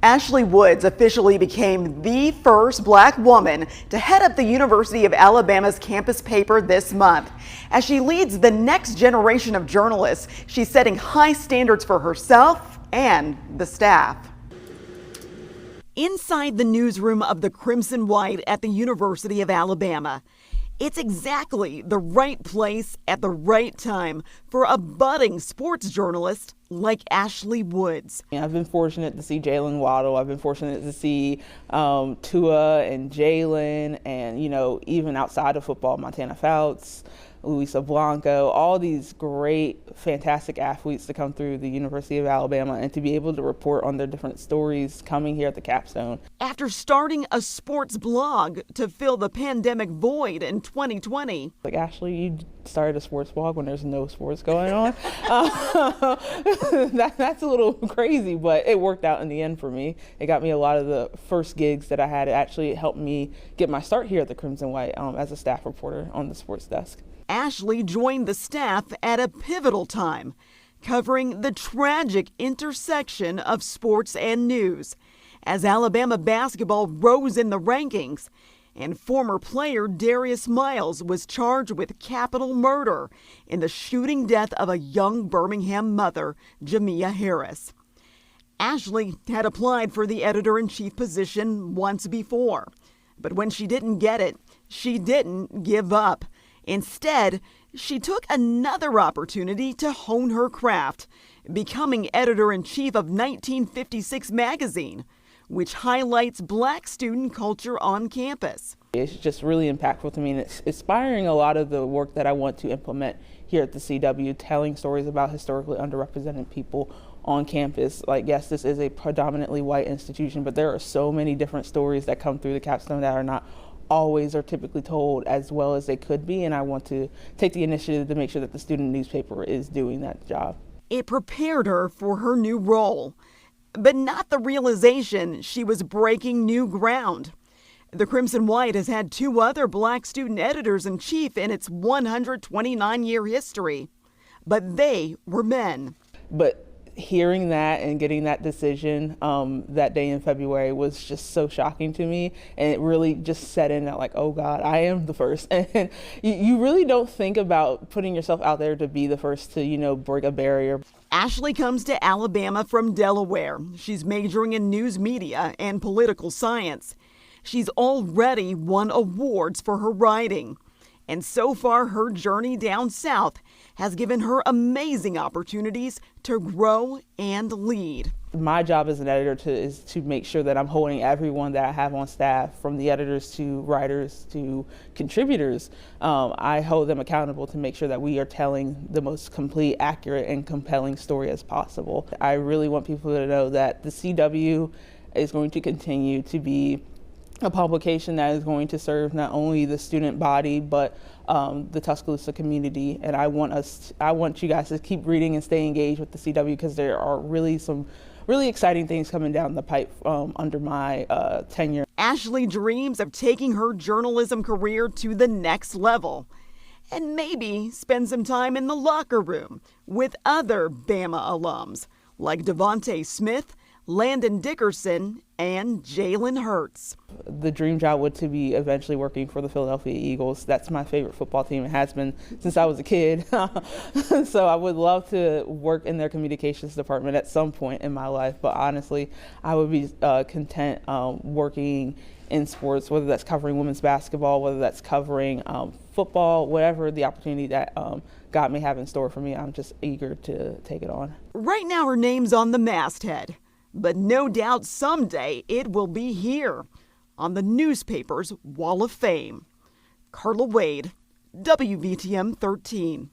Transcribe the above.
Ashley Woods officially became the first black woman to head up the University of Alabama's campus paper this month. As she leads the next generation of journalists, she's setting high standards for herself and the staff. Inside the newsroom of the Crimson White at the University of Alabama, it's exactly the right place at the right time for a budding sports journalist like Ashley Woods. I've been fortunate to see Jalen Waddle. I've been fortunate to see Tua and Jalen, and even outside of football, Montana Fouts, Luisa Blanco, all these great, fantastic athletes to come through the University of Alabama and to be able to report on their different stories coming here at the Capstone. After starting a sports blog to fill the pandemic void in 2020. Like, Ashley, you started a sports blog when there's no sports going on. That's a little crazy, but it worked out in the end for me. It got me a lot of the first gigs that I had. It actually helped me get my start here at the Crimson White as a staff reporter on the sports desk. Ashley joined the staff at a pivotal time, covering the tragic intersection of sports and news as Alabama basketball rose in the rankings and former player Darius Miles was charged with capital murder in the shooting death of a young Birmingham mother, Jamia Harris. Ashley had applied for the editor-in-chief position once before, but when she didn't get it, she didn't give up. Instead, she took another opportunity to hone her craft, becoming editor-in-chief of 1956 magazine, which highlights black student culture on campus. It's just really impactful to me, and it's inspiring a lot of the work that I want to implement here at the CW, telling stories about historically underrepresented people on campus. Like, yes, this is a predominantly white institution, but there are so many different stories that come through the Capstone that are not always or typically told as well as they could be, and I want to take the initiative to make sure that the student newspaper is doing that job. It prepared her for her new role, but not the realization she was breaking new ground. The Crimson White has had two other black student editors-in-chief in its 129-year history, but they were men. But hearing that and getting that decision that day in February was just so shocking to me, and it really just set in that, like, oh God, I am the first. And you really don't think about putting yourself out there to be the first to, break a barrier. Ashley comes to Alabama from Delaware. She's majoring in news media and political science. She's already won awards for her writing. And so far, her journey down south has given her amazing opportunities to grow and lead. My job as an editor is to make sure that I'm holding everyone that I have on staff, from the editors to writers to contributors. I hold them accountable to make sure that we are telling the most complete, accurate, and compelling story as possible. I really want people to know that the CW is going to continue to be a publication that is going to serve not only the student body, but the Tuscaloosa community. And I want you guys to keep reading and stay engaged with the CW, because there are really some really exciting things coming down the pipe under my tenure. Ashley dreams of taking her journalism career to the next level, and maybe spend some time in the locker room with other Bama alums like Devontae Smith, Landon Dickerson, and Jalen Hurts. The dream job would to be eventually working for the Philadelphia Eagles. That's my favorite football team. It has been since I was a kid. So I would love to work in their communications department at some point in my life. But honestly, I would be content working in sports, whether that's covering women's basketball, whether that's covering football, whatever the opportunity that God may have in store for me. I'm just eager to take it on. Right now, her name's on the masthead, but no doubt someday it will be here on the newspaper's Wall of Fame. Carla Wade, WVTM 13.